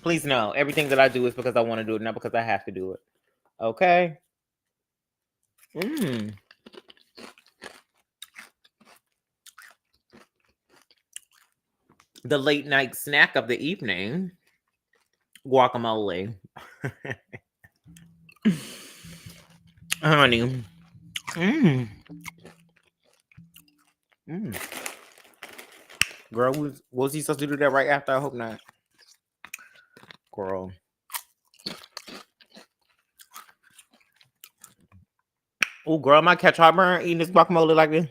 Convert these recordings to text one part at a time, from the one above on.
Please know, everything that I do is because I want to do it, not because I have to do it. Okay? The late night snack of the evening, guacamole. Honey. Girl, was he supposed to do that right after? I hope not. Girl. Oh, girl, I might catch heartburn eating this guacamole like this.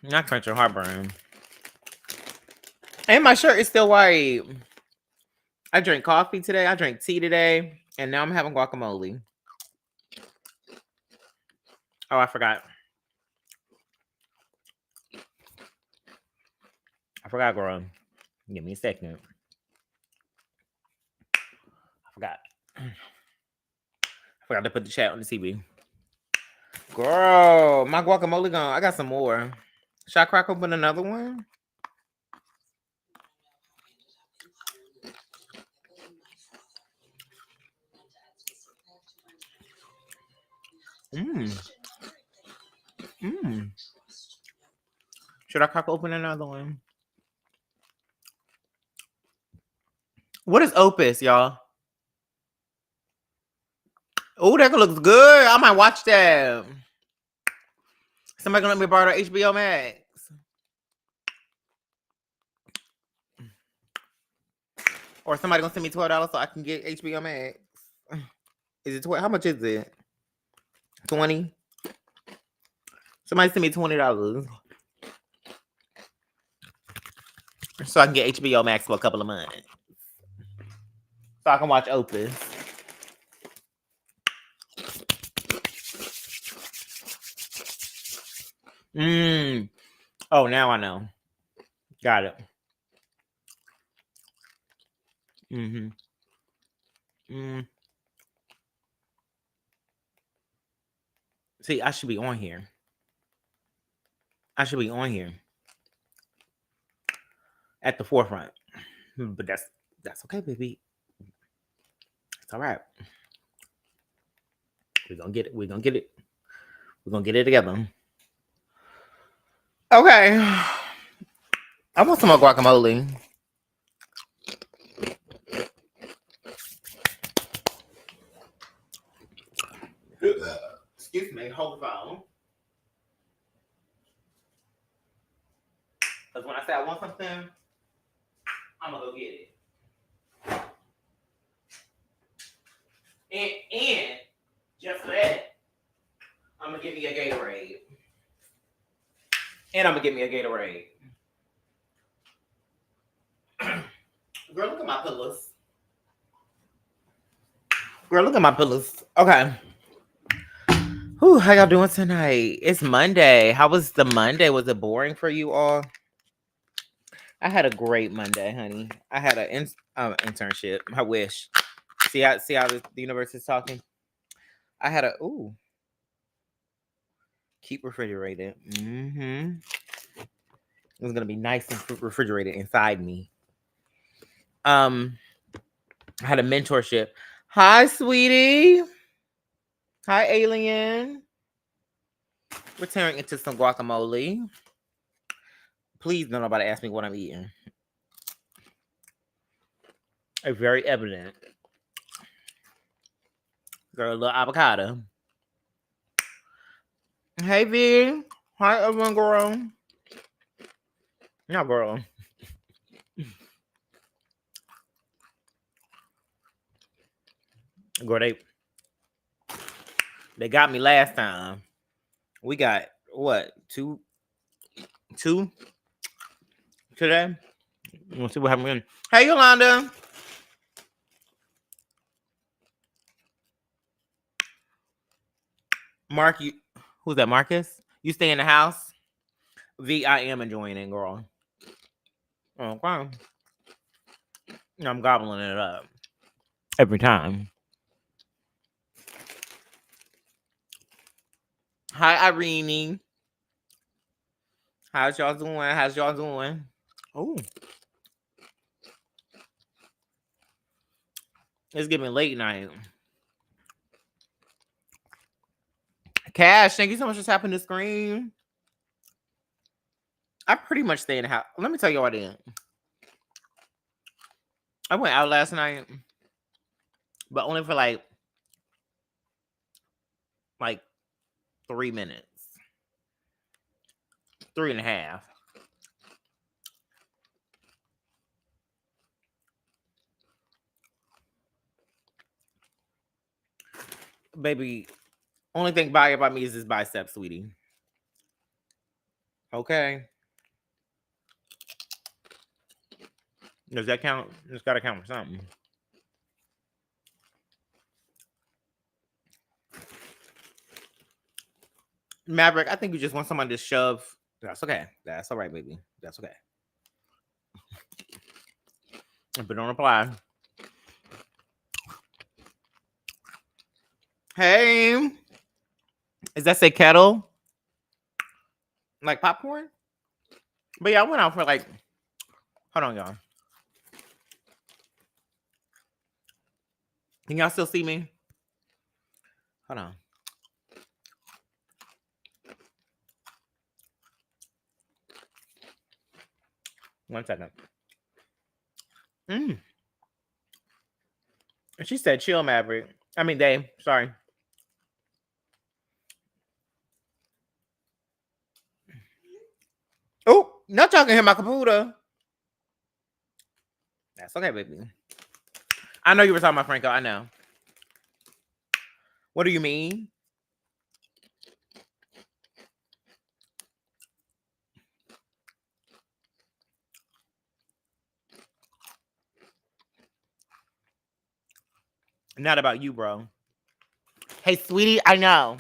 Not catching heartburn. And my shirt is still white. I drank coffee today. I drank tea today. And now I'm having guacamole. Oh, I forgot. Girl. Give me a second. I forgot to put the chat on the TV. Girl, my guacamole gone. I got some more. Should I crack open another one? Should I crack open another one? What is Opus, y'all? Oh, that looks good. I might watch that. Somebody gonna let me borrow the HBO Max. Or somebody gonna send me $12 so I can get HBO Max. Is it 20? How much is it? 20? Somebody send me $20 so I can get HBO Max for a couple of months, so I can watch Opus. Oh, now I know. Got it. See, I should be on here. At the forefront. But that's okay, baby. It's all right. We're gonna get it. We're gonna get it together. Okay. I want some more guacamole. Excuse me, hold the phone. Because when I say I want something, I'm gonna go get it. And just for that, I'm gonna give me a Gatorade. Girl, look at my pillows. Okay. Whew, how y'all doing tonight? It's Monday. How was the Monday? Was it boring for you all? I had a great Monday, honey. I had an internship. I wish. See how the universe is talking. I had keep refrigerated. It was gonna be nice and refrigerated inside me. I had a mentorship. Hi, sweetie. Hi, alien. We're tearing into some guacamole. Please don't nobody ask me what I'm eating. It's very evident. Girl, a little avocado. Hey, V. Hi, everyone, girl. Not girl. Girl, they got me last time. We got what? Two today? We'll see what happens. Hey, Yolanda. Mark, who's that? Marcus? You stay in the house? V, I am enjoying it, girl. Okay. I'm gobbling it up every time. Hi, Irene. How's y'all doing? How's y'all doing? Oh, it's getting late night. Cash, thank you so much for tapping the screen. I pretty much stay in the house. Let me tell you what I did. I went out last night, but only for like 3 minutes. 3.5. Baby, only thing by about me is this bicep, sweetie. Okay. Does that count? It's gotta count for something. Maverick, I think you just want somebody to shove. That's okay. That's all right, baby. That's okay. But don't apply. Hey, is that say kettle? Like popcorn? But yeah, I went out for like. Hold on, y'all. Can y'all still see me? Hold on. One second. She said chill, Maverick. I mean, they. Sorry. Oh, not y'all can hear my computer. That's okay, baby. I know you were talking about Franco. I know. What do you mean? Not about you, bro. Hey, sweetie, I know.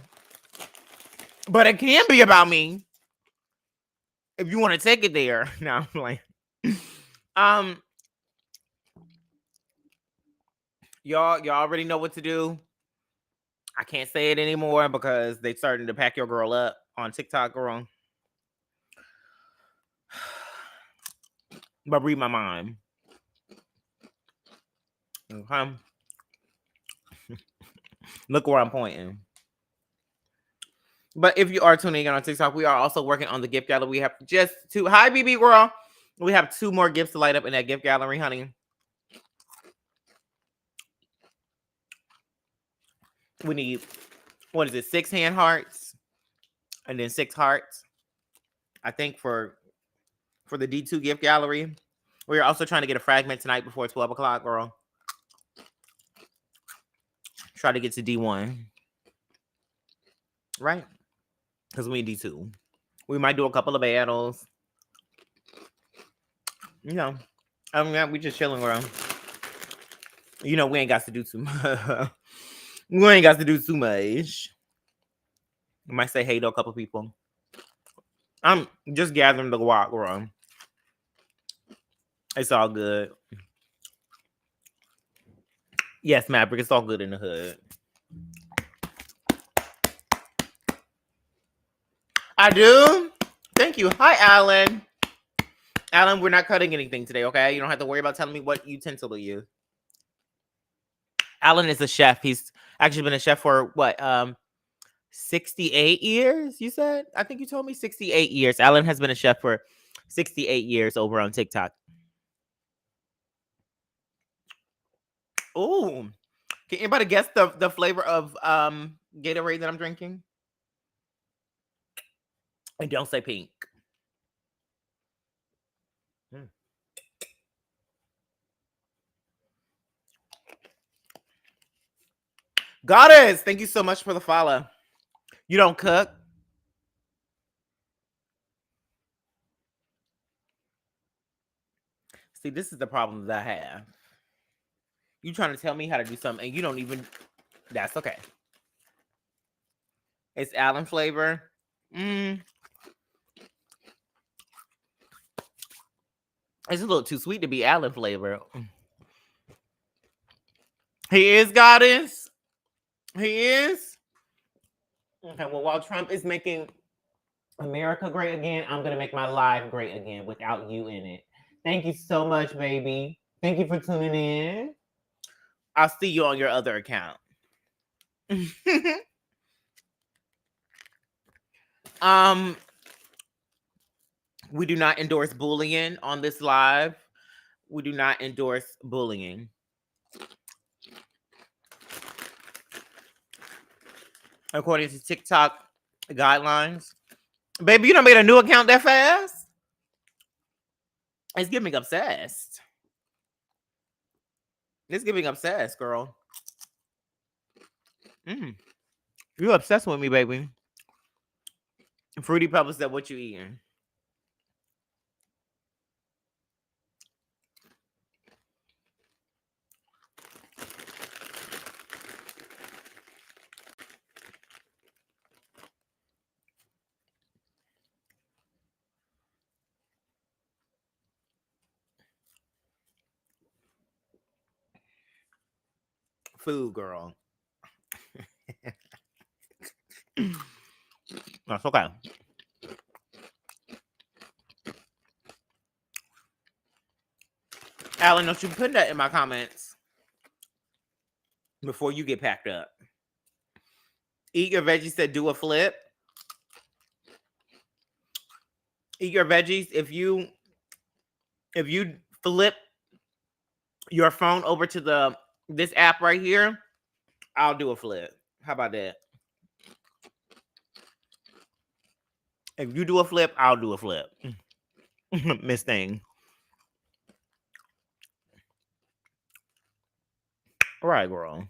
But it can be about me. If you want to take it there. No, I'm like. Y'all already know what to do. I can't say it anymore because they starting to pack your girl up on TikTok, girl. But read my mind. Okay. Look where I'm pointing. But if you are tuning in on TikTok, we are also working on the gift gallery. We have just 2. Hi, BB girl. We have 2 more gifts to light up in that gift gallery, honey. We need, what is it, 6 hand hearts and then 6 hearts. I think for the D2 gift gallery. We're also trying to get a fragment tonight before 12 o'clock, girl. Try to get to D1. Right? Because we need D2. We might do a couple of battles. You know, I mean, we just chilling around. You know, we ain't got to do too much. We ain't got to do too much. I might say hey to a couple people. I'm just gathering the walk, girl. It's all good. Yes, Maverick, it's all good in the hood. I do. Thank you. Hi, Alan. Alan, we're not cutting anything today, okay? You don't have to worry about telling me what utensil to use. Alan is a chef. He's actually been a chef for what? 68 years, you said? I think you told me 68 years. Alan has been a chef for 68 years over on TikTok. Oh, can anybody guess the flavor of Gatorade that I'm drinking? And don't say pink. Goddess, thank you so much for the follow. You don't cook? See, this is the problem that I have. You trying to tell me how to do something and you don't even. That's okay. It's Alan flavor. It's a little too sweet to be Alan flavor. He is, Goddess. He is. Okay, well, while Trump is making America great again. I'm going to make my life great again without you in it. Thank you so much, baby. Thank you for tuning in. I'll see you on your other account. We do not endorse bullying on this live. We do not endorse bullying. According to TikTok guidelines. Baby, you done made a new account that fast? It's giving obsessed. It's giving obsessed, girl. You obsessed with me, baby. Fruity Pebbles said, what you eating? Food, girl. That's okay. Alan, don't you put that in my comments before you get packed up. Eat your veggies said do a flip. Eat your veggies. If you flip your phone over to this app right here, I'll do a flip. How about that? If you do a flip, I'll do a flip. Miss Thing. All right, girl.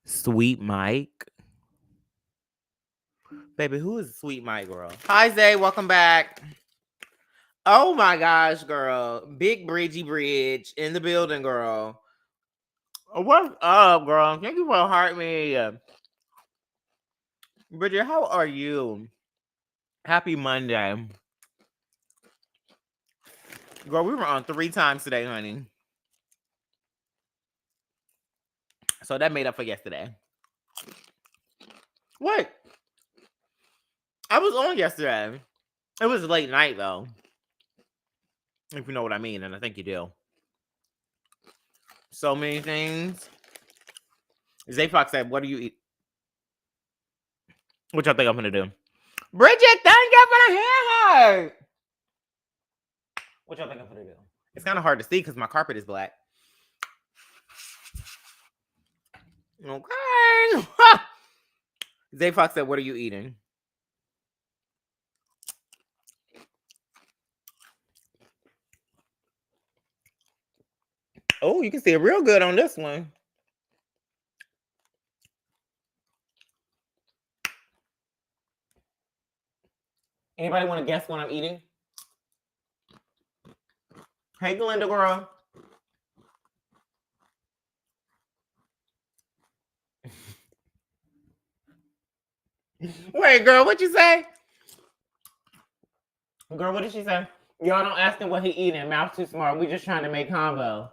Sweet Mike. Baby, who is Sweet Mike, girl? Hi, Zay. Welcome back. Oh, my gosh, girl. Big Bridgie Bridge in the building, girl. What's up, girl? Thank you for hearting me. Bridget, how are you? Happy Monday. Girl, we were on 3 times today, honey. So that made up for yesterday. What? I was on yesterday. It was late night, though. If you know what I mean, and I think you do. So many things. Zay Fox said, what do you eat? What y'all think I'm going to do? Bridget, thank you for the hair. What y'all think I'm going to do? It's kind of hard to see because my carpet is black. Okay. Zay Fox said, what are you eating? Oh, you can see it real good on this one. Anybody want to guess what I'm eating? Hey, Glenda, girl. Wait, girl, what you say? Girl, what did she say? Y'all don't ask him what he eating. Mouth too smart. We just trying to make combo.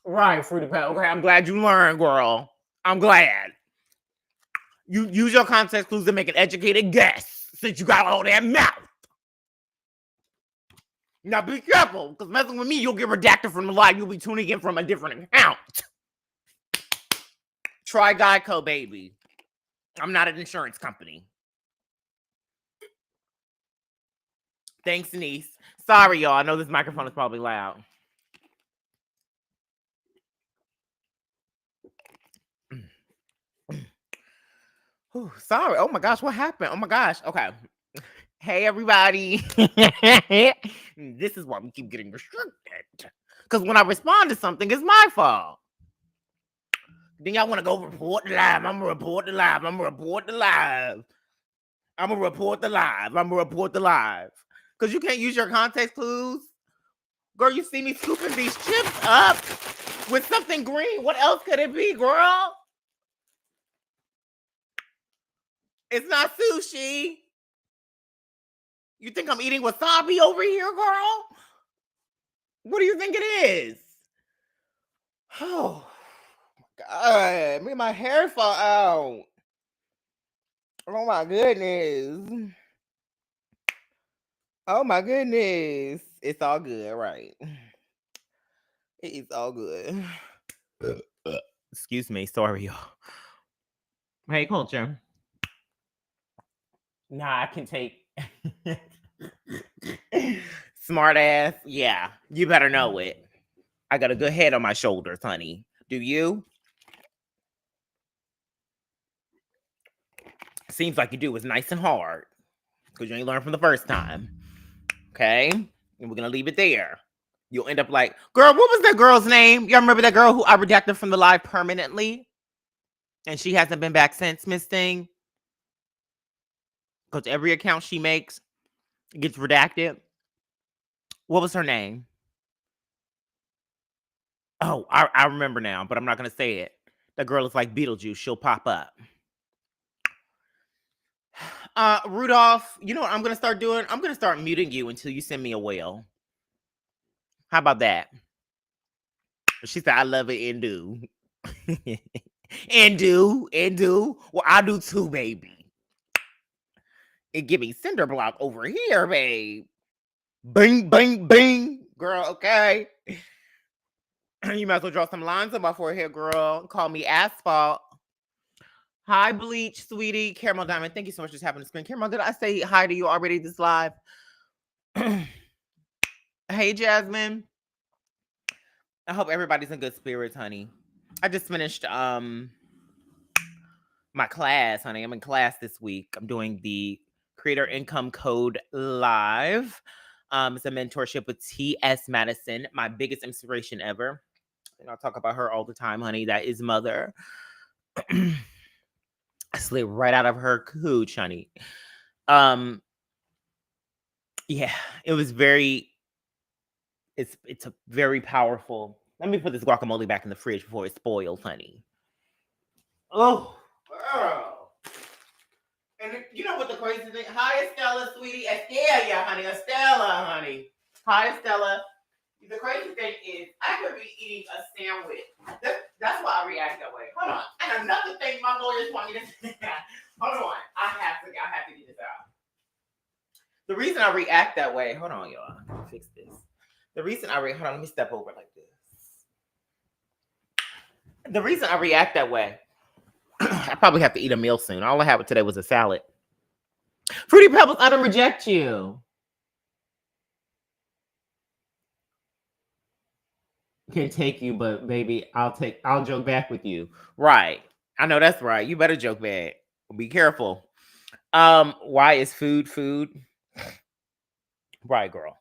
Right, Fruity Pebbles. Okay, I'm glad you learned, girl. I'm glad. You use your context clues to make an educated guess since you got all that mouth. Now be careful, because messing with me, you'll get redacted from the live. You'll be tuning in from a different account. Try Geico, baby. I'm not an insurance company. Thanks, niece. Sorry, y'all. I know this microphone is probably loud. Ooh, sorry. Oh my gosh, what happened? Oh my gosh. Okay. Hey, everybody. This is why we keep getting restricted. Because when I respond to something, it's my fault. Then y'all want to go report the live. I'm going to report the live. I'm going to report the live. I'm going to report the live. I'm going to report the live. Because you can't use your context clues. Girl, you see me scooping these chips up with something green. What else could it be, girl? It's not sushi. You think I'm eating wasabi over here, girl? What do you think it is? Oh, my God, make my hair fall out. Oh my goodness. Oh my goodness. It's all good, right? It is all good. Excuse me, sorry, y'all. Hey, Culture. Nah, I can take. Smart ass. Yeah, you better know it. I got a good head on my shoulders, honey. Do you? Seems like you do. It's nice and hard because you ain't learned from the first time. Okay, and we're gonna leave it there. You'll end up like, girl, what was that girl's name? Y'all remember that girl who I redacted from the live permanently? And she hasn't been back since, Miss Thing? Because every account she makes gets redacted. What was her name? Oh, I remember now, but I'm not gonna say it. That girl is like Beetlejuice. She'll pop up. Rudolph, you know what I'm gonna start doing? I'm gonna start muting you until you send me a whale. How about that? She said, I love it and do. and do. Well, I do too, baby. And give me cinder block over here, babe. Bing, bing, bing. Girl, okay. You might as well draw some lines on my forehead, girl. Call me asphalt. Hi, Bleach, sweetie. Caramel Diamond, thank you so much for just having the screen. Caramel, did I say hi to you already this live? Hey, Jasmine. I hope everybody's in good spirits, honey. I just finished my class, honey. I'm in class this week. I'm doing the Creator Income Code Live. It's a mentorship with T.S. Madison, my biggest inspiration ever. And I'll talk about her all the time, honey. That is mother. I slid right out of her cooch, honey. Yeah, it was very. It's a very powerful. Let me put this guacamole back in the fridge before it spoils, honey. Oh, girl. And you know what the crazy thing? Hi, Estella, sweetie. Estella, honey. Estella, honey. Hi, Estella. The crazy thing is, I could be eating a sandwich. That's why I react that way. Hold on. And another thing, my lawyers want me to say. Hold on. I have to get this out. The reason I react that way. Hold on, y'all. Let me fix this. The reason I hold on. Let me step over like this. The reason I react that way. I probably have to eat a meal soon. All I had today was a salad. Fruity Pebbles, I don't reject you. Can take you, but baby, I'll joke back with you. Right. I know that's right. You better joke back. Be careful. Why is food? Right, girl.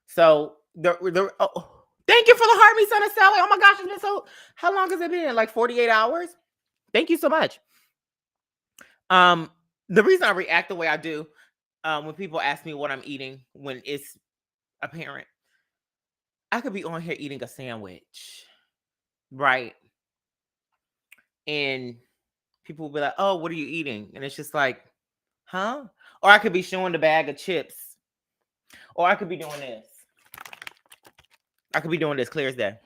So thank you for the heart me son of Sally. Oh my gosh, it's been so how long has it been? Like 48 hours? Thank you so much. The reason I react the way I do, when people ask me what I'm eating when it's apparent, I could be on here eating a sandwich, right? And people will be like, "Oh, what are you eating?" And it's just like, "Huh?" Or I could be showing the bag of chips, or I could be doing this. I could be doing this clear as day.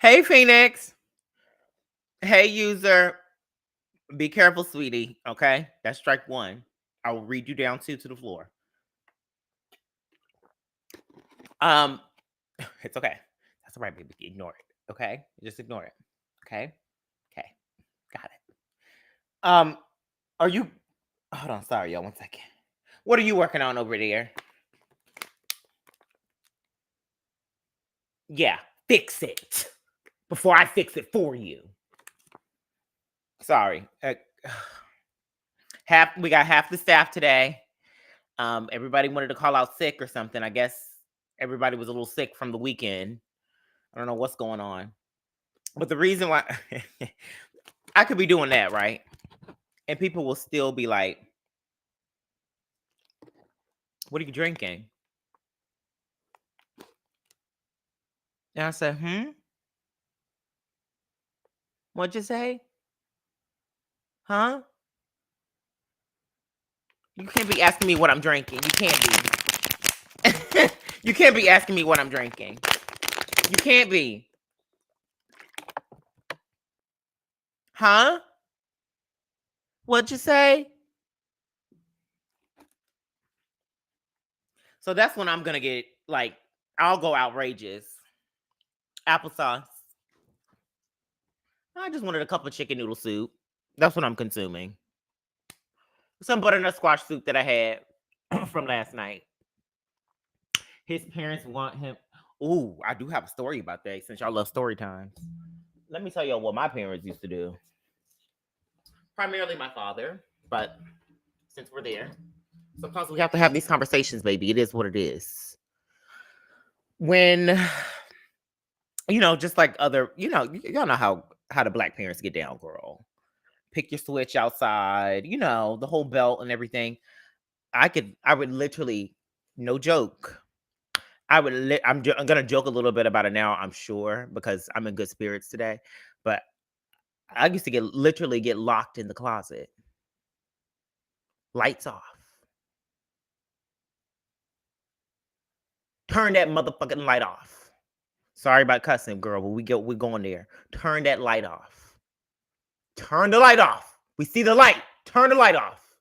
Hey, Phoenix. Hey, user. Be careful, sweetie. Okay, that's strike one. I will read you down two to the floor. It's okay. That's all right, baby. Ignore it. Okay, just ignore it. Okay, got it. Are you? Hold on, sorry, y'all. 1 second. What are you working on over there? Yeah, fix it before I fix it for you. Sorry. We got half the staff today. Everybody wanted to call out sick or something. I guess everybody was a little sick from the weekend. I don't know what's going on. But the reason why I could be doing that, right? And people will still be like, "What are you drinking?" And I said, What'd you say? Huh? You can't be asking me what I'm drinking. You can't be. You can't be asking me what I'm drinking. You can't be. Huh? What'd you say? So that's when I'm gonna get like, I'll go outrageous. Applesauce. I just wanted a cup of chicken noodle soup. That's what I'm consuming. Some butternut squash soup that I had from last night. His parents want him. Ooh, I do have a story about that since y'all love story times. Let me tell y'all what my parents used to do. Primarily my father, but since we're there, sometimes we have to have these conversations, baby. It is what it is. When, just like other, y'all know how the black parents get down, girl. Pick your switch outside, the whole belt and everything. I would literally, no joke. I'm gonna joke a little bit about it now, I'm sure, because I'm in good spirits today. But I used to literally get locked in the closet. Lights off. Turn that motherfucking light off. Sorry about cussing, girl, but we're going there. Turn that light off. Turn the light off. We see the light. Turn the light off.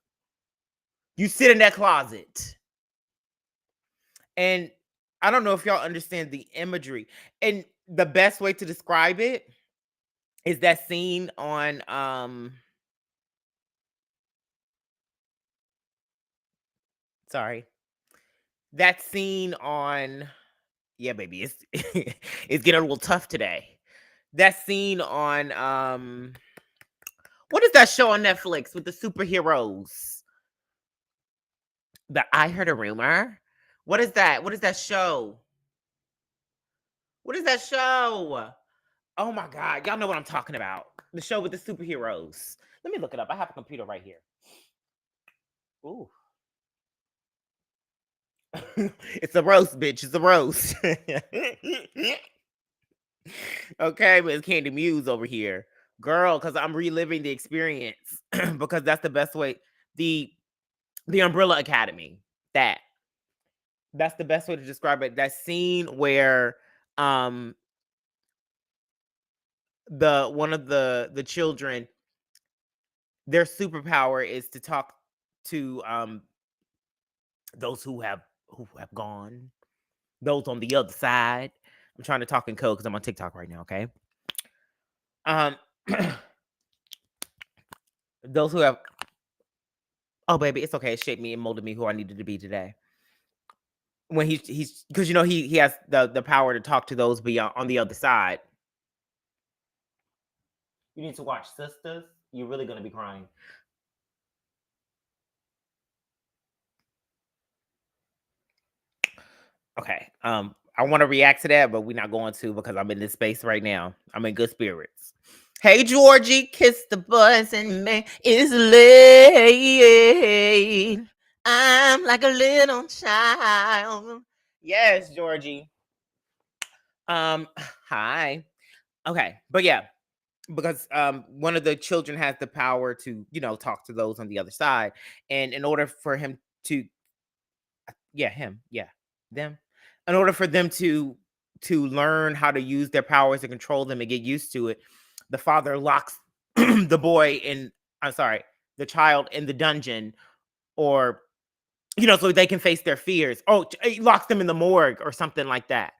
You sit in that closet. And I don't know if y'all understand the imagery. And the best way to describe it is that scene on that scene on, yeah, baby, it's it's getting a little tough today. That scene on what is that show on Netflix with the superheroes? I Heard a Rumor. What is that? What is that show? What is that show? Oh my God. Y'all know what I'm talking about. The show with the superheroes. Let me look it up. I have a computer right here. Ooh. It's a roast, bitch. It's a roast. Okay, but it's Candy Muse over here. Girl, because I'm reliving the experience. Because that's the best way. The Umbrella Academy. That's the best way to describe it. That scene where one of the children, their superpower is to talk to those who have gone, those on the other side. I'm trying to talk in code because I'm on TikTok right now, okay? Those who have, oh baby, it's okay. It shaped me and molded me who I needed to be today. When he's because he has the power to talk to those beyond on the other side. You need to watch Sisters. You're really gonna be crying. Okay. I want to react to that, but we're not going to because I'm in this space right now. I'm in good spirits. Hey Georgie, kiss the bus and man, it's late. I'm like a little child. Yes, Georgie. Hi. Okay, but yeah, because one of the children has the power to talk to those on the other side, and in order for him to, them, in order for them to learn how to use their powers and control them and get used to it, the father locks the boy in, the child in the dungeon, or so they can face their fears. Oh, he locks them in the morgue or something like that.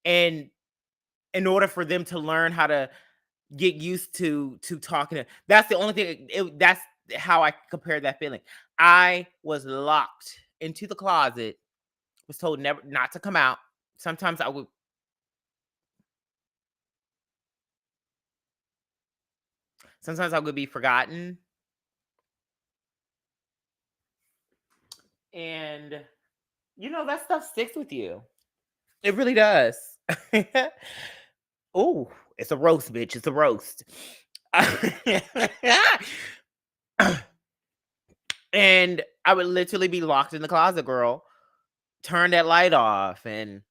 And in order for them to learn how to get used to talking, that's the only thing. That's how I compare that feeling. I was locked into the closet, was told not to come out. Sometimes I would. Sometimes I would be forgotten. And that stuff sticks with you. It really does. Oh, it's a roast, bitch. It's a roast. And I would literally be locked in the closet, girl. Turn that light off, and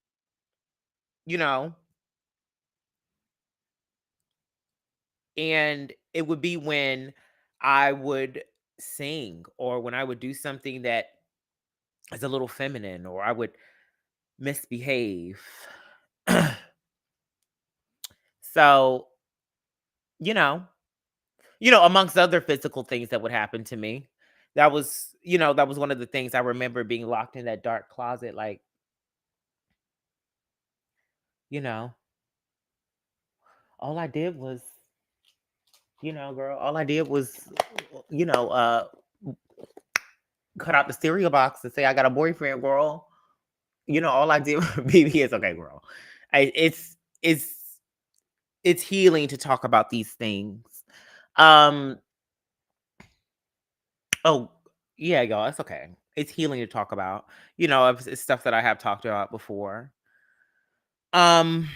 and it would be when I would sing or when I would do something that is a little feminine, or I would misbehave. So, you know, amongst other physical things that would happen to me, that was one of the things I remember, being locked in that dark closet. Like, you know, all I did was, girl, all I did was, you know, uh, cut out the cereal box and say I got a boyfriend, girl. All I did BB is okay, girl. I, it's it's healing to talk about these things. Um, oh yeah, y'all, it's okay. It's healing to talk about. It's stuff that I have talked about before. Um,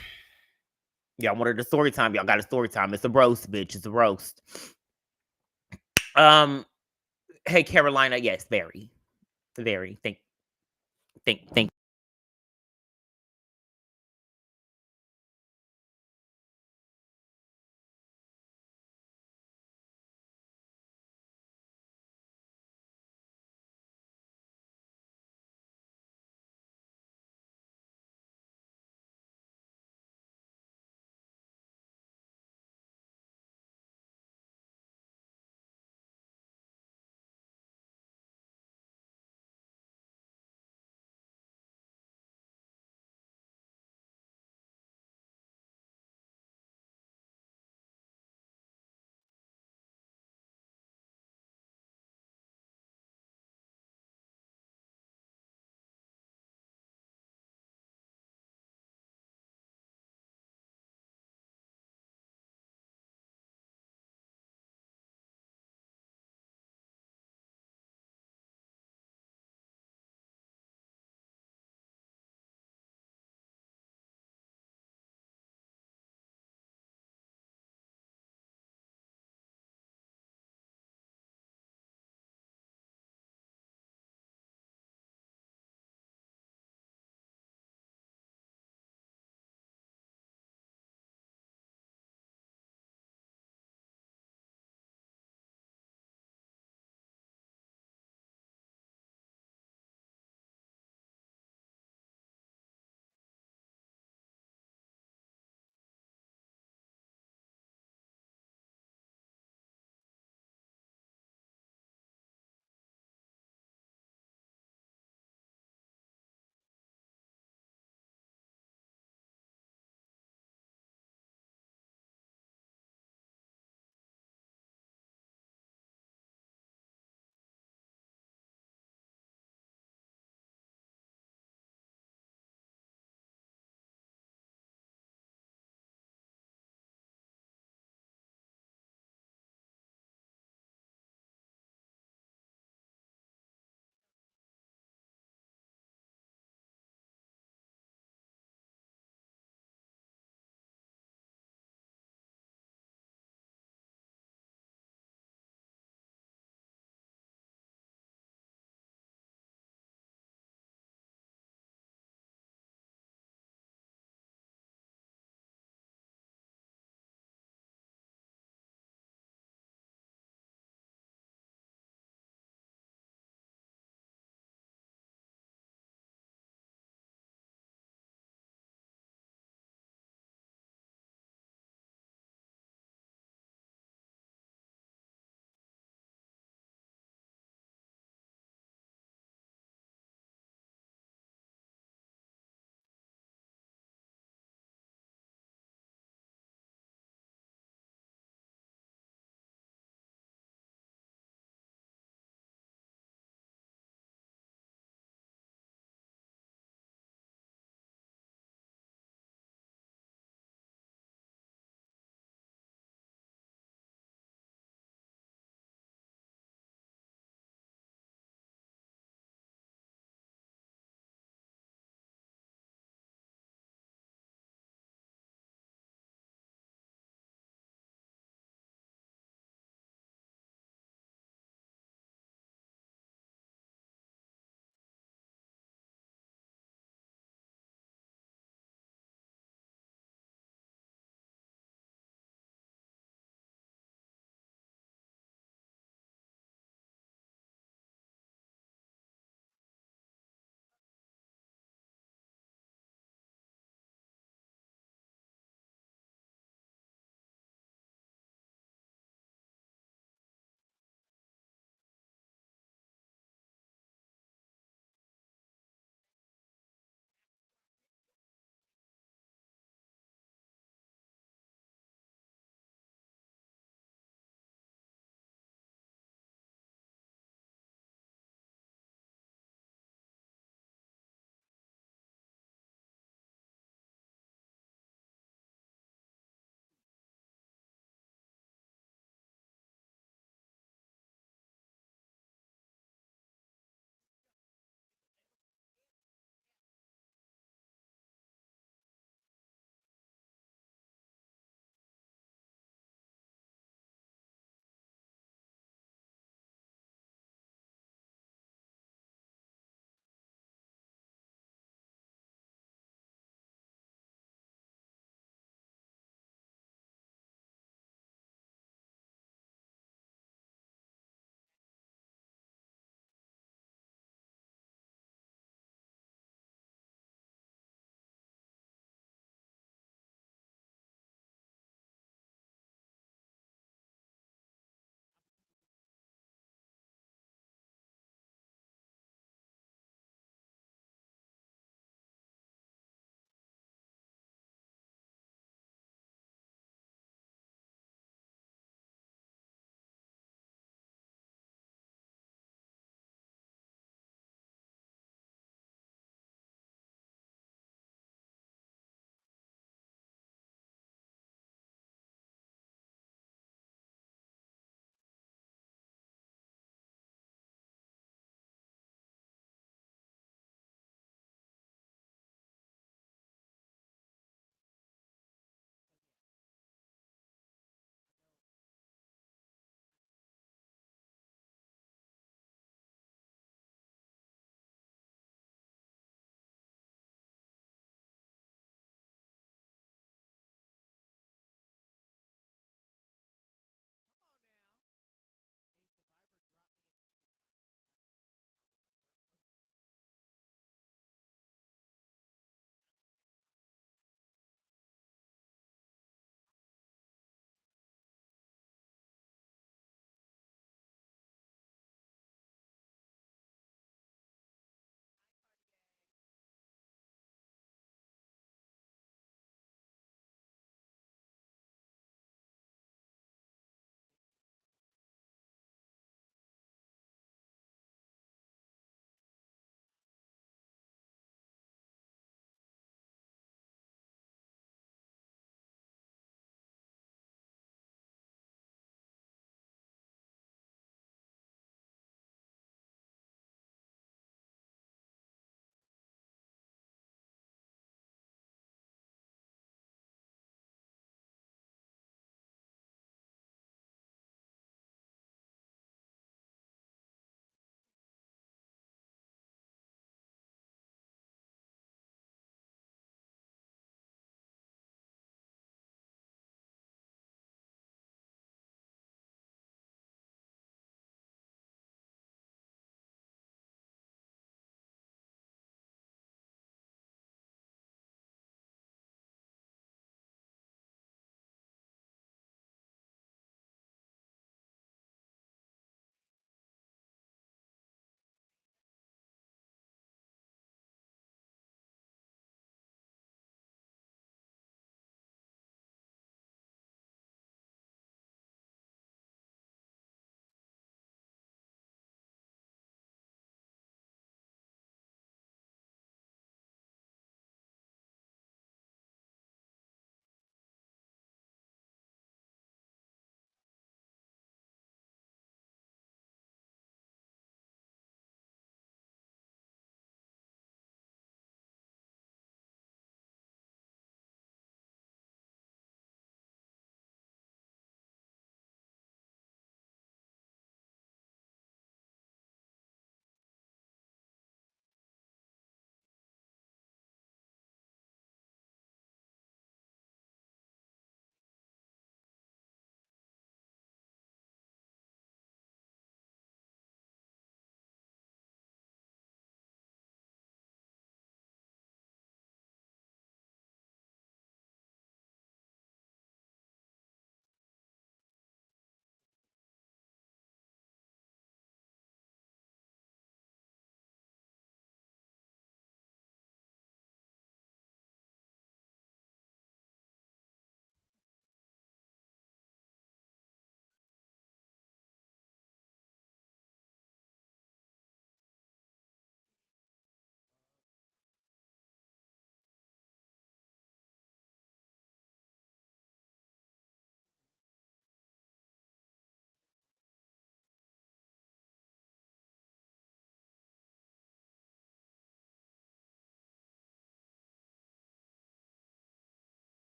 y'all wanted a story time. Y'all got a story time. It's a roast, bitch. It's a roast. Um, hey Carolina, yes, very, very. Think.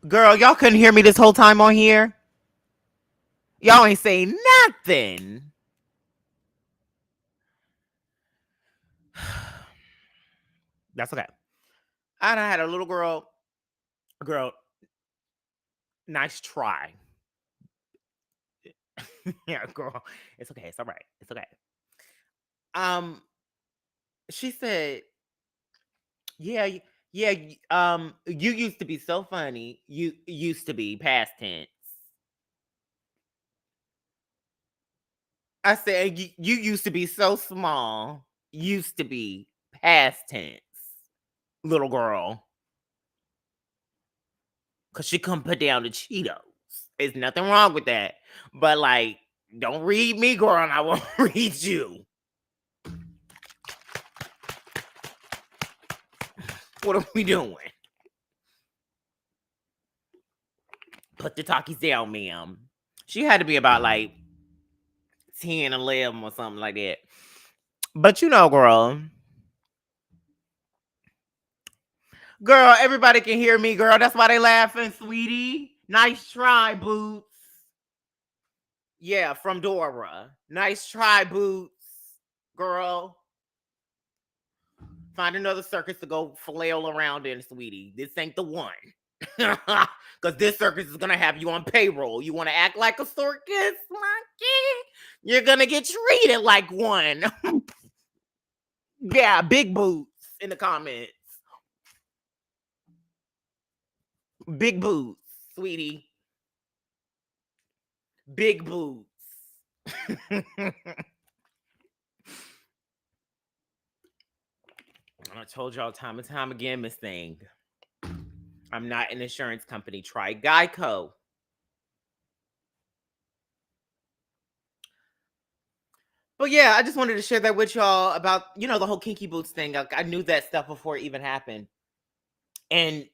Girl, y'all couldn't hear me this whole time on here? Y'all ain't saying nothing. That's okay. I done had a little girl. Girl, nice try. Yeah, girl. It's okay. It's all right. It's okay. Um, she said, yeah, yeah, you used to be so funny. You used to be past tense. I said, you used to be so small. Used to be past tense, little girl. Cause she couldn't put down the Cheetos. There's nothing wrong with that. But like, don't read me, girl, and I won't read you. What are we doing? Put the talkies down, ma'am. She had to be about like 10, 11 or something like that. But you know, girl. Girl, everybody can hear me, girl. That's why they laughing, sweetie. Nice try, Boots. Yeah, from Dora. Nice try, Boots. Girl. Find another circus to go flail around in, sweetie. This ain't the one. Because this circus is going to have you on payroll. You want to act like a circus monkey? You're going to get treated like one. Yeah, big boots in the comments. Big boots, sweetie. Big boots. I told y'all time and time again, Miss Thing. I'm not an insurance company. Try Geico. But yeah, I just wanted to share that with y'all about, you know, the whole Kinky Boots thing. I knew that stuff before it even happened. And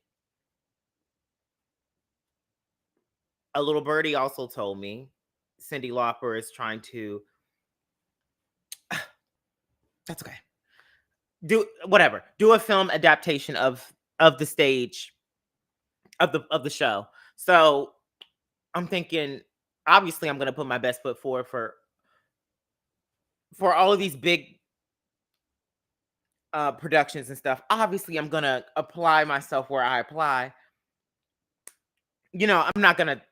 a little birdie also told me Cyndi Lauper is trying to that's okay. Do whatever. Do a film adaptation of the stage of the show. So I'm thinking, obviously, I'm gonna put my best foot forward for all of these big productions and stuff. Obviously, I'm gonna apply myself where I apply. You know, I'm not gonna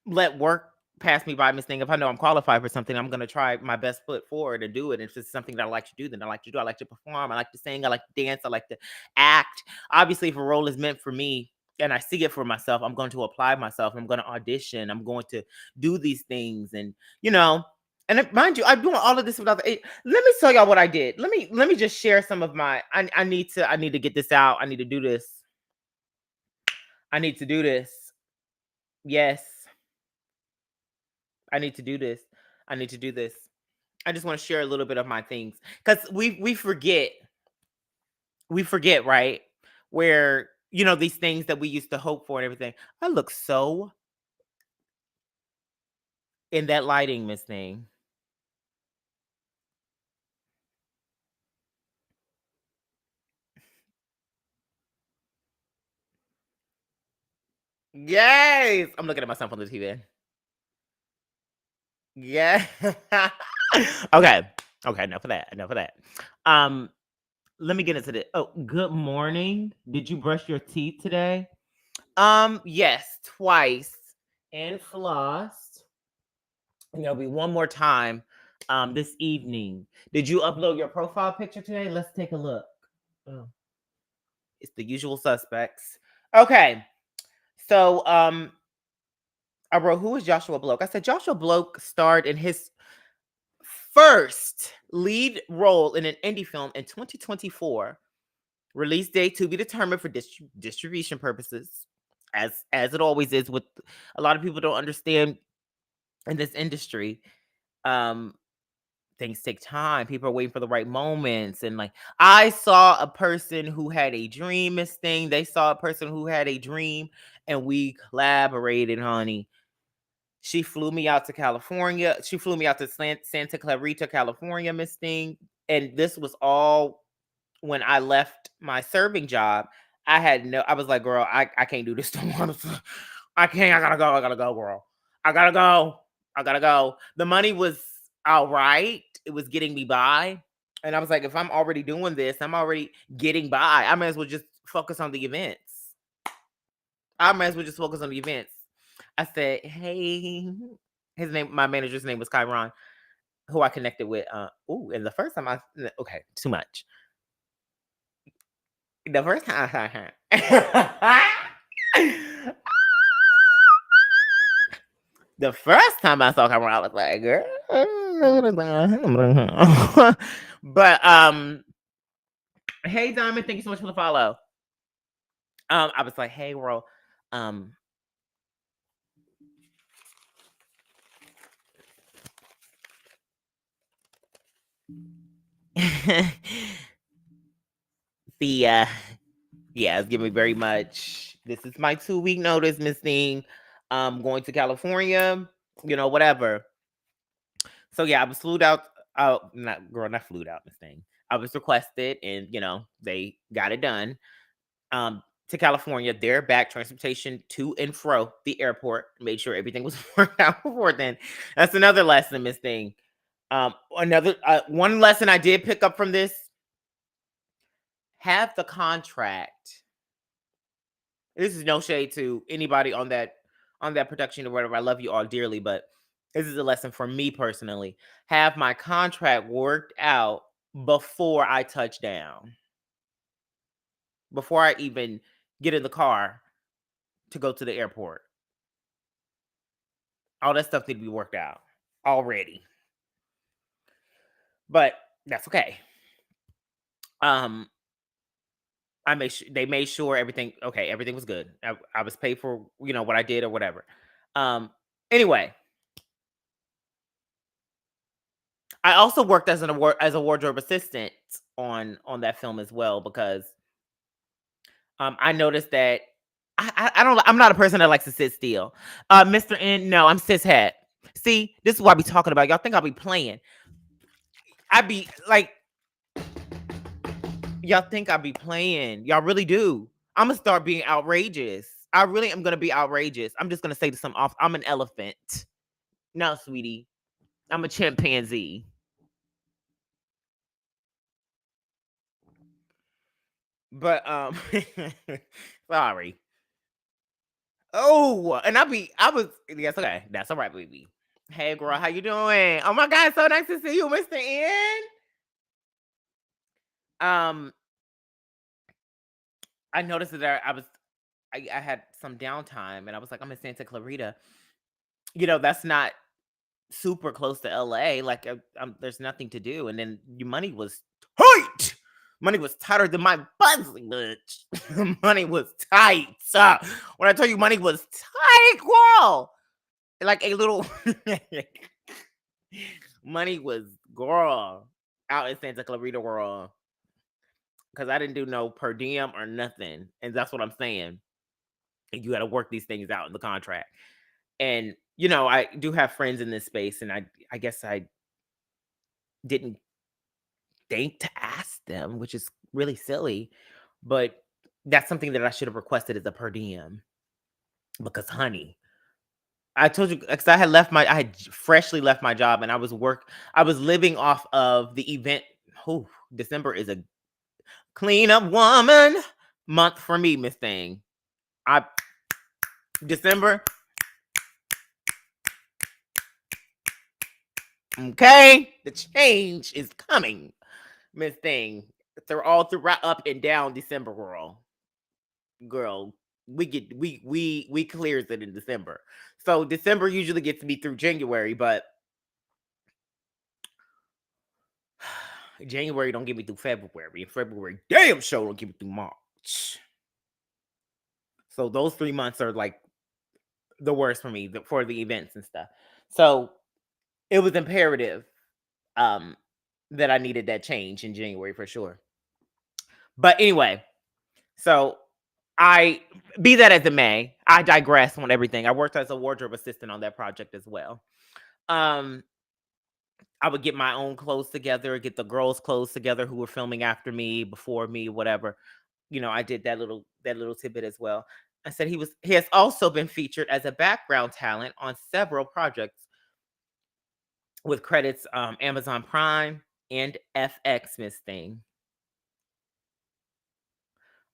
let work pass me by, Miss Thing. If I know I'm qualified for something, I'm gonna try my best foot forward and do it. If it's something that I like to do, then I like to do. I like to perform. I like to sing. I like to dance. I like to act. Obviously, if a role is meant for me and I see it for myself, I'm going to apply myself. I'm going to audition. I'm going to do these things, and you know. And mind you, I'm doing all of this without the. Let me tell y'all what I did. Let me just share some of my. I need to get this out. I need to do this. I need to do this. Yes. I need to do this. I need to do this. I just want to share a little bit of my things because we forget, right? Where you know these things that we used to hope for and everything. I look so in that lighting, Miss Thing. Yes, I'm looking at myself on the TV. Yeah. Okay. Okay. Enough of that. Enough of that. Um, let me get into this. Oh, good morning. Did you brush your teeth today? Yes, twice and flossed. There'll be one more time this evening. Did you upload your profile picture today? Let's take a look. Oh, it's the usual suspects. Okay. So I wrote, who is Joshua Bloke? I said Joshua Bloke starred in his first lead role in an indie film in 2024. Release date to be determined for distribution purposes, as it always is. With a lot of people don't understand in this industry, things take time. People are waiting for the right moments, and like I saw a person who had a dream, Miss Thing. They saw a person who had a dream, and we collaborated, honey. She flew me out to California. She flew me out to Santa Clarita, California, Miss Thing. And this was all when I left my serving job. I was like, girl, I can't do this no more. I can't. I gotta go, girl. I gotta go. I gotta go. The money was all right. It was getting me by. And I was like, if I'm already doing this, I'm already getting by. I might as well just focus on the events. I might as well just focus on the events. I said, hey, my manager's name was Kyron, who I connected with. And the first time okay, too much. The first time the first time I saw Kyron, I was like, girl. But hey Diamond, thank you so much for the follow. I was like, hey world, the yeah, it's giving me very much. This is my 2-week notice, Miss Thing. Going to California, whatever. So yeah, I was flued out. Not flued out, Miss Thing. I was requested, and they got it done. To California, their back transportation to and fro the airport. Made sure everything was worked out before then. That's another lesson, Miss Thing. Another one lesson I did pick up from this: have the contract. This is no shade to anybody on that production or whatever. I love you all dearly, but this is a lesson for me personally. Have my contract worked out before I touch down. Before I even get in the car to go to the airport. All that stuff need to be worked out already. But that's okay. They made sure everything was good. I was paid for, what I did or whatever. Anyway, I also worked as a wardrobe assistant on that film as well, because I noticed that I'm not a person that likes to sit still. Mr. N, no, I'm cis het. See, this is what I be talking about. Y'all think I'll be playing. I be like, y'all think I be playing. Y'all really do. I'm gonna start being outrageous. I really am gonna be outrageous. I'm just gonna say to some off. I'm an elephant. No, sweetie. I'm a chimpanzee. But sorry. Oh, and yes, okay. That's all right, baby. Hey girl, how you doing? Oh my god, so nice to see you, Mr. N. I noticed that I had some downtime, and I was like, I'm in Santa Clarita. That's not super close to LA. Like, there's nothing to do. And then your money was tight. Money was tighter than my buzzing, bitch. Money was tight. When I tell you money was tight, girl, like a little money was, girl, out in Santa Clarita, girl. Because I didn't do no per diem or nothing. And that's what I'm saying. And you got to work these things out in the contract. And, I do have friends in this space, and I guess I didn't think to ask them, which is really silly. But that's something that I should have requested as a per diem. Because, honey, I told you, because I had freshly left my job, and I was living off of the event. Oh, December is a clean up woman month for me, Miss Thing. December. Okay, the change is coming, Miss Thing. They're all throughout up and down December, girl. We clears it in December. So December usually gets me through January, but January don't get me through February, and February damn sure don't get me through March. So those 3 months are like the worst for me for the events and stuff. So it was imperative that I needed that change in January for sure. But anyway, so be that as it may, I digress on everything. I worked as a wardrobe assistant on that project as well. I would get my own clothes together, get the girls' clothes together who were filming after me, before me, whatever. I did that little tidbit as well. I said he has also been featured as a background talent on several projects with credits Amazon Prime and FX, Miss Thing.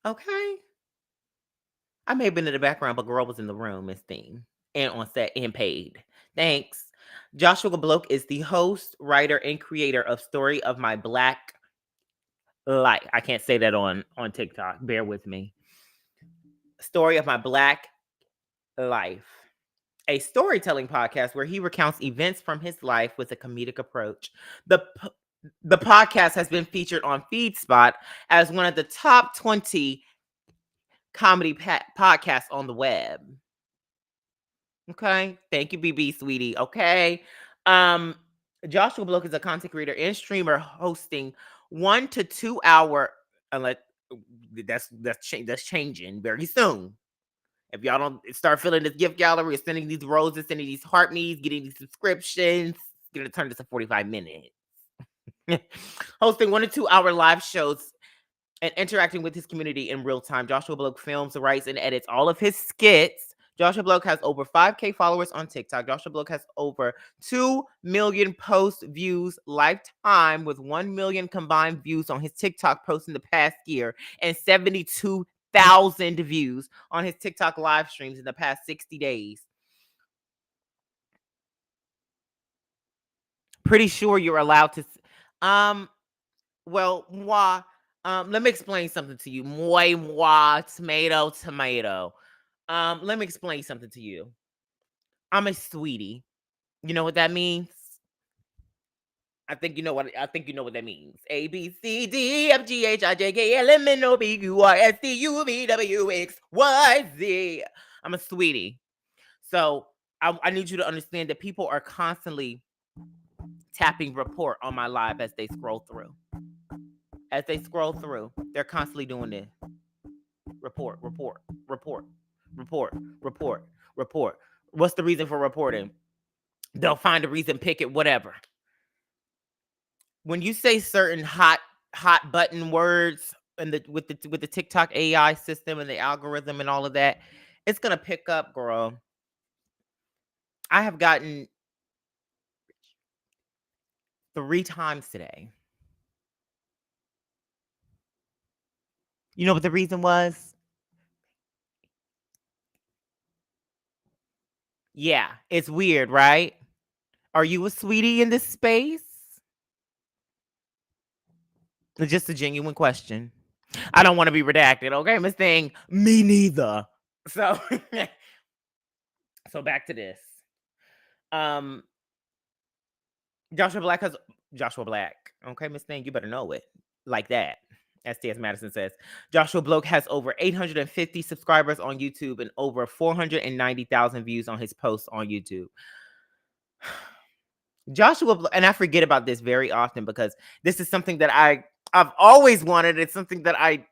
Okay. I may have been in the background, but girl was in the room, Miss Thing, and on set and paid. Thanks. Joshua Bloke is the host, writer, and creator of Story of My Black Life. I can't say that on TikTok. Bear with me. Story of My Black Life, a storytelling podcast where he recounts events from his life with a comedic approach. The podcast has been featured on FeedSpot as one of the top 20 comedy podcasts on the web. Okay. Thank you, BB, sweetie. Okay. Joshua Bloke is a content creator and streamer hosting 1 to 2 hour, unless that's changing very soon. If y'all don't start filling this gift gallery, sending these roses, sending these heart me's, getting these subscriptions, it's gonna turn this to 45 minutes. Hosting 1 to 2 hour live shows and interacting with his community in real time. Joshua Bloke films, writes, and edits all of his skits. Joshua Bloke has over 5K followers on TikTok. Joshua Bloke has over 2 million post views lifetime, with 1 million combined views on his TikTok posts in the past year and 72,000 views on his TikTok live streams in the past 60 days. Pretty sure you're allowed to. Well, moi. Let me explain something to you. Moi, tomato. Let me explain something to you. I'm a sweetie. You know what that means? I think you know what that means. A B C D F G H I J K L M N O P Q R S T U V W X Y Z. I'm a sweetie. So I need you to understand that people are constantly tapping report on my live as they scroll through. They're constantly doing this. Report. What's the reason for reporting? They'll find a reason, pick it, whatever. When you say certain hot button words with the TikTok AI system and the algorithm and all of that, it's gonna pick up, girl. I have gotten 3 times today. You know what the reason was? Yeah, it's weird, right? Are you a sweetie in this space? It's just a genuine question. I don't want to be redacted, okay, Miss Thing? Me neither. So, so back to this. Joshua Black. Okay, Miss Thing, you better know it like that. As T.S. Madison says, Joshua Bloke has over 850 subscribers on YouTube and over 490,000 views on his posts on YouTube. And I forget about this very often because this is something that I've always wanted. It's something that I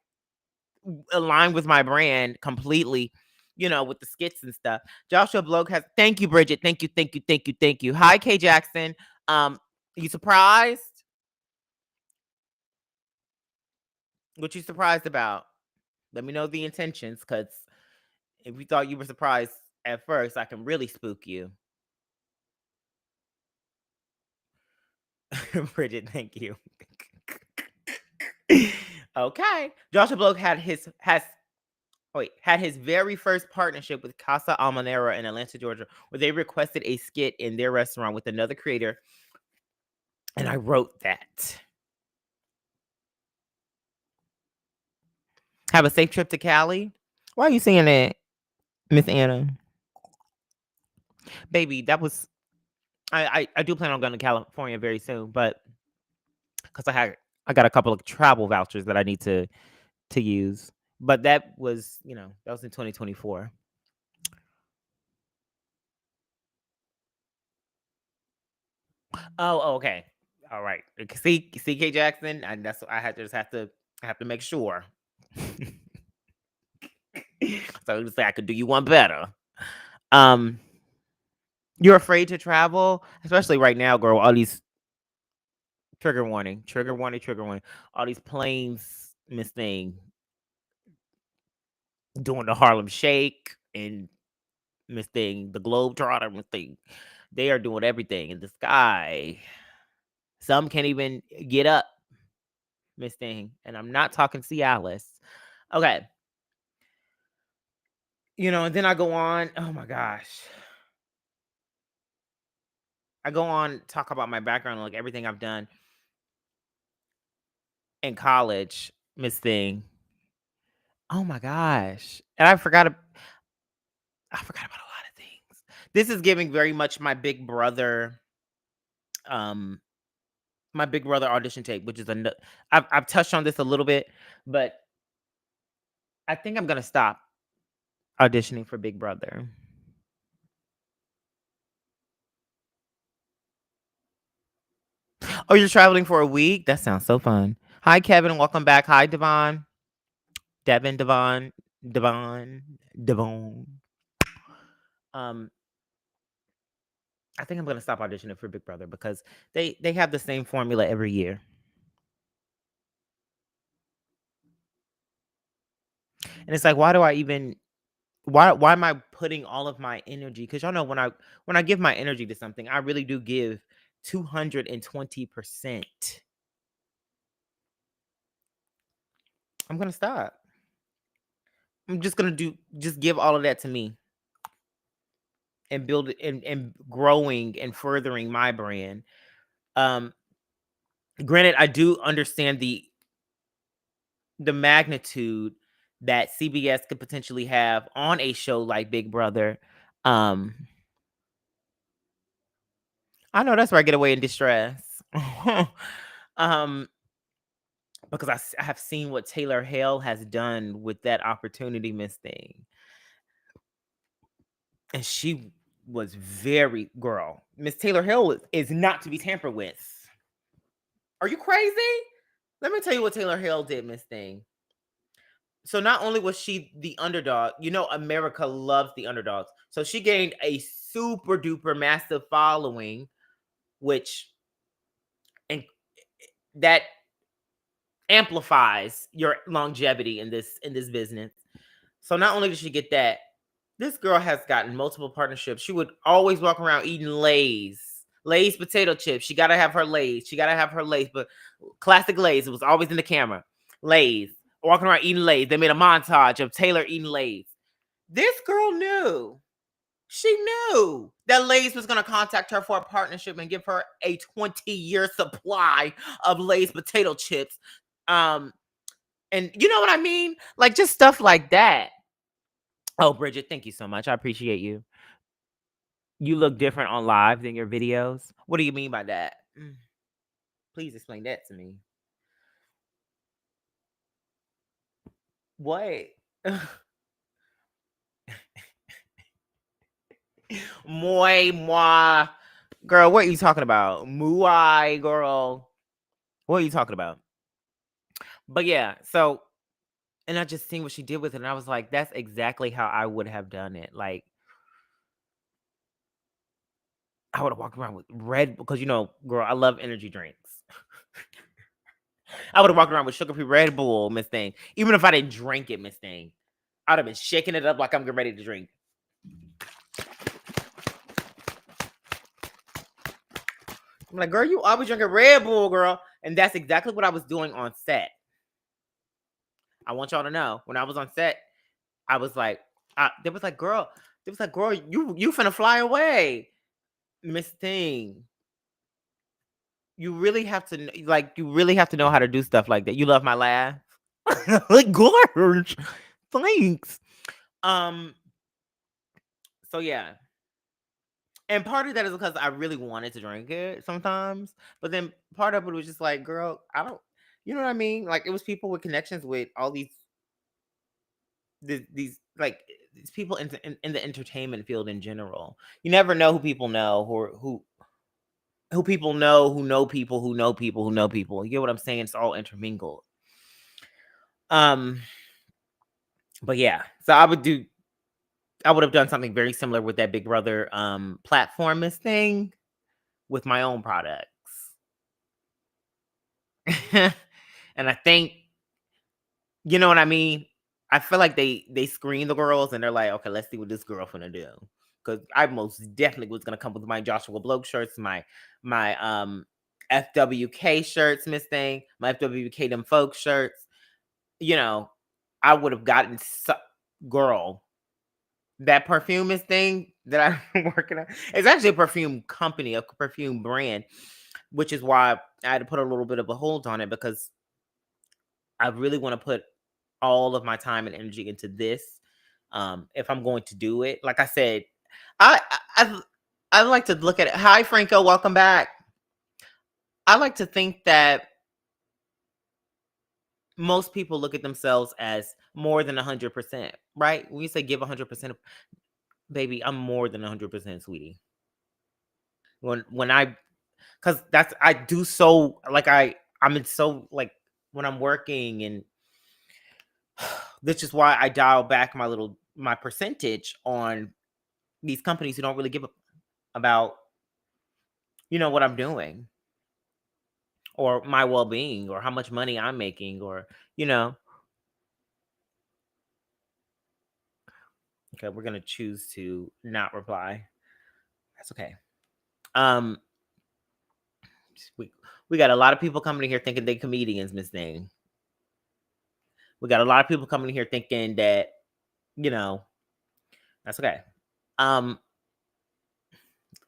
align with my brand completely, with the skits and stuff. Joshua Bloke has, thank you, Bridget. Thank you. Hi, K Jackson. You surprised? What you surprised about? Let me know the intentions, because if you thought you were surprised at first, I can really spook you. Bridget, thank you. Okay. Joshua Bloke had his very first partnership with Casa Almanera in Atlanta, Georgia, where they requested a skit in their restaurant with another creator, and I wrote that. Have a safe trip to Cali. Why are you saying that, Miss Anna? Baby, that was I do plan on going to California very soon, but because I got a couple of travel vouchers that I need to use. But that was, that was in 2024. Oh, okay. All right. See, CK Jackson, and that's I have to make sure. So to say I could do you one better. You're afraid to travel, especially right now, girl. All these trigger warning. All these planes, Miss Thing. doing the Harlem Shake and Miss Thing, the Globetrotter, Miss Thing. They are doing everything in the sky. Some can't even get up, Miss Thing. And I'm not talking Cialis. Okay. And then I go on. Oh my gosh. I go on, talk about my background, like everything I've done in college, Miss Thing. Oh my gosh. And I forgot about a lot of things. This is giving very much um my Big Brother audition tape, which is I've touched on this a little bit, but I think I'm gonna stop auditioning for Big Brother. Oh, you're traveling for a week? That sounds so fun. Hi, Kevin. Welcome back. Hi, Devon. Devon. Um, I think I'm gonna stop auditioning for Big Brother because they have the same formula every year. And it's like, why am I putting all of my energy? Because y'all know when I give my energy to something, I really do give 220%. I'm gonna stop. I'm just gonna just give all of that to me and build it and growing and furthering my brand. Um, Granted, I do understand the magnitude that CBS could potentially have on a show like Big Brother. Um, I know that's where I get away in distress. um, because I have seen what Taylor Hale has done with that opportunity, Miss Thing. And she was very girl. Miss Taylor Hale is not to be tampered with. Are you crazy? Let me tell you what Taylor Hale did, Miss Thing. So not only was she the underdog, America loves the underdogs. So she gained a super duper massive following, which and that amplifies your longevity in this business. So not only did she get that, this girl has gotten multiple partnerships. She would always walk around eating Lay's potato chips. She gotta have her Lay's. She gotta have her Lay's, but classic Lay's. It was always in the camera. Lay's. Walking around eating Lay's. They made a montage of Taylor eating Lay's. This girl knew. She knew that Lay's was going to contact her for a partnership and give her a 20-year supply of Lay's potato chips. And you know what I mean? Like just stuff like that. Oh, Bridget, thank you so much. I appreciate you. You look different on live than your videos. What do you mean by that? Please explain that to me. What? Moi. Girl, what are you talking about? Muay, girl. What are you talking about? But yeah, so and I just seen what she did with it, and I was like, that's exactly how I would have done it. Like, I would have walked around with red because girl, I love energy drinks. I would have walked around with sugar-free Red Bull, Miss Thing. Even if I didn't drink it, Miss Thing, I'd have been shaking it up like I'm getting ready to drink. I'm like, girl, you always drinking Red Bull, girl. And that's exactly what I was doing on set. I want y'all to know, when I was on set, I was like, they was like, girl, you finna fly away, Miss Thing. You really have to know how to do stuff like that. You love my laugh? Like, gorge. Thanks. So yeah. And part of that is because I really wanted to drink it sometimes. But then part of it was just like, girl, I don't, you know what I mean? Like it was people with connections with all these like these people in the entertainment field in general. You never know who people know who people know people who know people who know people. You get what I'm saying? It's all intermingled. But yeah, so I would have done something very similar with that Big Brother platformist thing with my own products. And I think, you know what I mean? I feel like they screen the girls and they're like, okay, let's see what this girl finna do. Because I most definitely was gonna come with my Joshua Bloke shirts, my FWK shirts, Miss Thing, my FWK them folks shirts. You know, I would have gotten girl. That perfume is thing that I'm working on. It's actually a perfume company, a perfume brand, which is why I had to put a little bit of a hold on it because I really want to put all of my time and energy into this. If I'm going to do it, like I said, I I I like to look at it. Hi, Franco, welcome back. I like to think that most people look at themselves as more than 100%, right? When you say give 100%, baby, I'm more than 100%, sweetie. When I, because that's I do so like I'm in so like when I'm working and this is why I dial back my percentage on these companies who don't really give a about what I'm doing or my well-being or how much money I'm making or you know okay, we're gonna choose to not reply. That's okay. um we we got a lot of people coming in here thinking they comedians, Miss Thing. We got a lot of people coming in here thinking that you know that's okay. um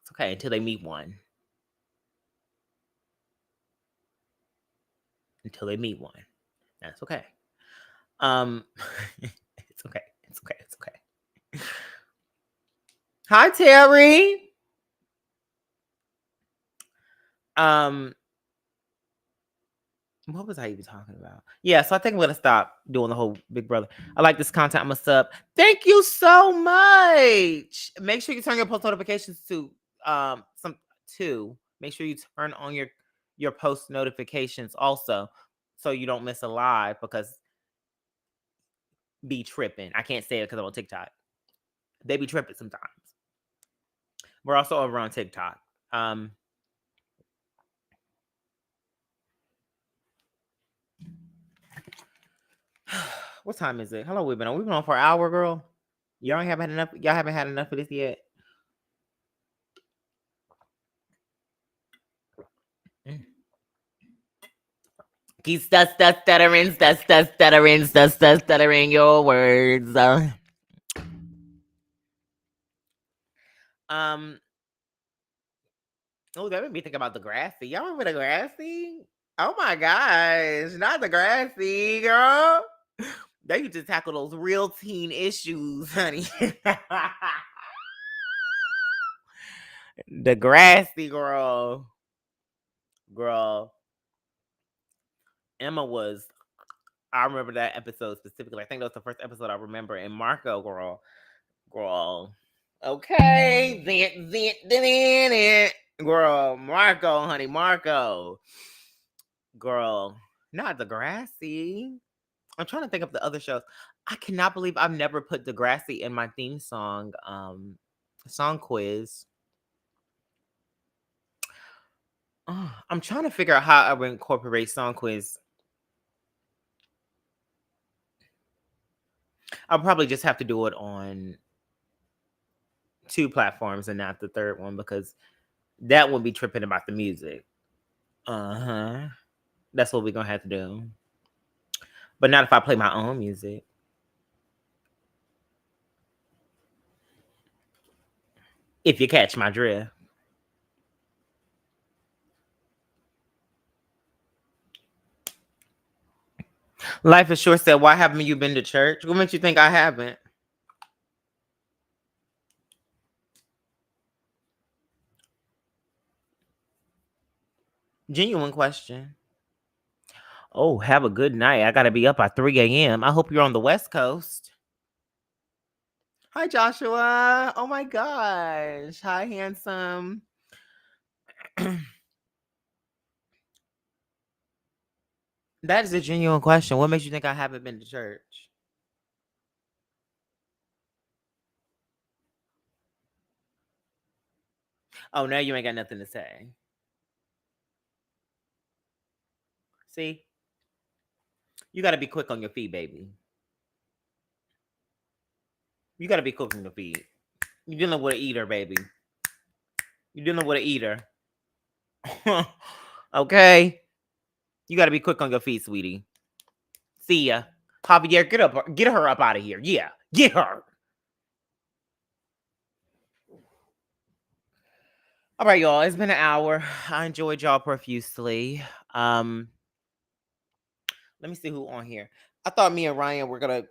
it's okay until they meet one. Until they meet one, that's okay. um it's okay, it's okay, it's okay. Hi, Terry. um What was I even talking about? Yeah, so I think I'm gonna stop doing the whole Big Brother. I like this content. I'm a sub. Thank you so much. Make sure you turn your post notifications to some too. Make sure you turn on your post notifications also, so you don't miss a live because be tripping. I can't say it because I'm on TikTok. They be tripping sometimes. We're also over on TikTok. Um, what time is it? How long we been on? We've been on for an hour, girl. Y'all haven't had enough. Y'all haven't had enough of this yet. Mm. Keep stuttering your words. Um. Oh, that made me think about Degrassi. Y'all remember Degrassi? Oh my gosh, not Degrassi, girl. They used to tackle those real teen issues, honey. Degrassi, girl. Emma was. I remember that episode specifically. I think that was the first episode I remember. And Marco, girl. Okay, girl, Marco, honey, Marco, girl, not Degrassi. I'm trying to think of the other shows. I cannot believe I've never put Degrassi in my theme song quiz. Oh, I'm trying to figure out how I would incorporate song quiz. I'll probably just have to do it on 2 platforms and not the third one because that would be tripping about the music. Uh-huh. That's what we're gonna have to do. But not if I play my own music. If you catch my drift. Life is short said, why haven't you been to church? What makes you think I haven't? Genuine question. Oh, have a good night. I gotta be up at 3 a.m. I hope you're on the West Coast. Hi, Joshua. Oh my gosh. Hi, handsome. That is a genuine question. What makes you think I haven't been to church? Oh, now you ain't got nothing to say. See? You gotta be quick on your feet, baby. You gotta be cooking the feed. You're dealing with an eater, baby. You're dealing with an eater. Okay? You gotta be quick on your feet, sweetie. See ya. Javier, get her up out of here. Yeah, get her. All right, y'all. It's been an hour. I enjoyed y'all profusely. Let me see who on here. I thought me and Ryan were gonna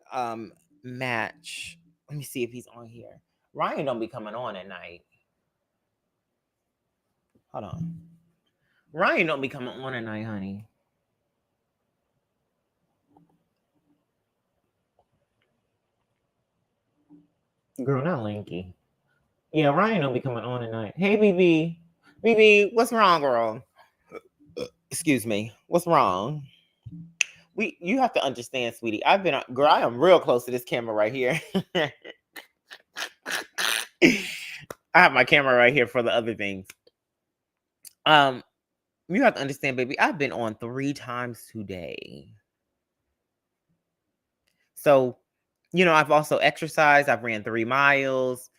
match. Let me see if he's on here. Ryan don't be coming on at night. Hold on. Ryan don't be coming on at night, honey. Girl, not Linky. Yeah, Ryan don't be coming on at night. Hey, BB. BB, what's wrong, girl? Excuse me. What's wrong? You have to understand, sweetie. Girl, I am real close to this camera right here. I have my camera right here for the other things. You have to understand, baby. I've been on 3 times today. So, I've also exercised. I've ran 3 miles.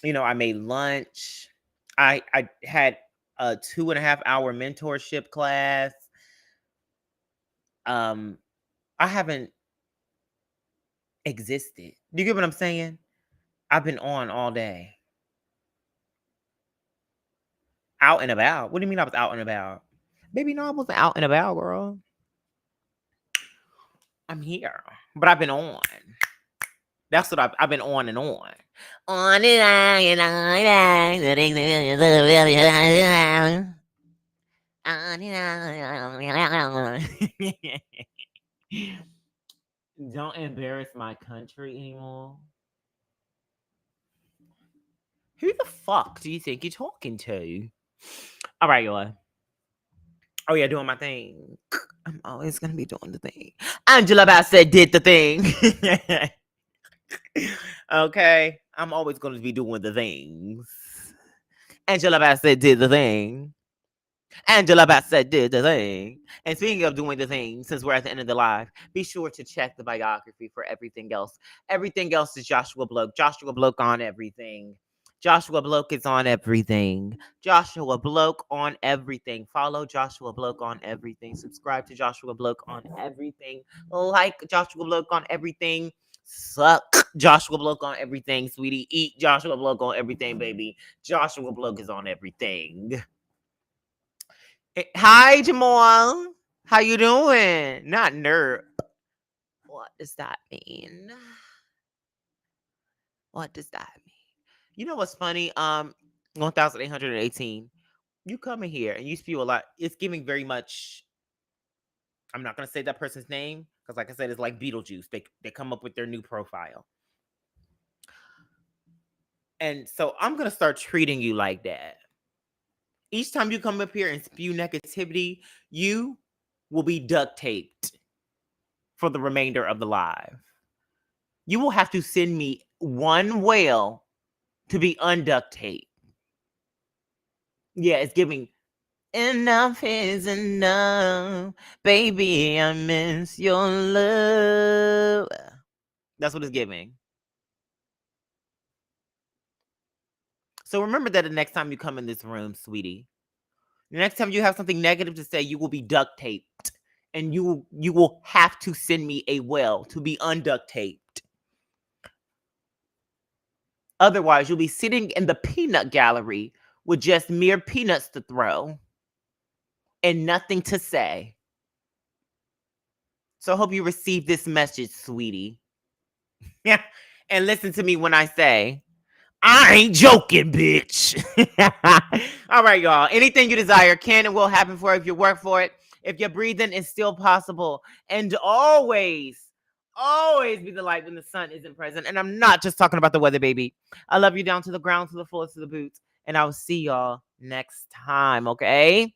I made lunch. I had a 2.5-hour mentorship class. I haven't existed. Do you get what I'm saying? I've been on all day. Out and about. What do you mean I was out and about? Baby, no, I wasn't out and about, girl. I'm here. But I've been on. That's what I've been on and on. On and on and on and on. Don't embarrass my country anymore. Who the fuck do you think you're talking to? All right, y'all. Oh, yeah, doing my thing. I'm always going to be doing the thing. Angela Bassett did the thing. Okay? I'm always going to be doing the things. Angela Bassett did the thing. Angela Bassett did the thing. And speaking of doing the thing, since we're at the end of the live, be sure to check the biography for everything else. Everything else is Joshua Bloke. Joshua Bloke on everything. Joshua Bloke is on everything. Joshua Bloke on everything. Follow Joshua Bloke on everything. Subscribe to Joshua Bloke on everything. Like Joshua Bloke on everything. Suck Joshua Bloke on everything, sweetie. Eat Joshua Bloke on everything, baby. Joshua Bloke is on everything. Hi, Jamal. How you doing? Not nerd. What does that mean? What does that mean? You know what's funny? 1818. You come in here and you spew a lot. It's giving very much. I'm not gonna say that person's name because, like I said, it's like Beetlejuice. They come up with their new profile, and so I'm gonna start treating you like that. Each time you come up here and spew negativity, you will be duct taped for the remainder of the live. You will have to send me one whale to be unduct taped. Yeah, it's giving. Enough is enough. Baby, I miss your love. That's what it's giving. So remember that the next time you come in this room, sweetie, the next time you have something negative to say, you will be duct taped. And you will have to send me a well to be unduct taped. Otherwise, you'll be sitting in the peanut gallery with just mere peanuts to throw and nothing to say. So I hope you receive this message, sweetie. Yeah. And listen to me when I say, I ain't joking, bitch. All right, y'all. Anything you desire can and will happen for you if you work for it. If you're breathing, it's still possible. And always be the light when the sun isn't present. And I'm not just talking about the weather, baby. I love you down to the ground, to the fullest of the boots. And I will see y'all next time, okay?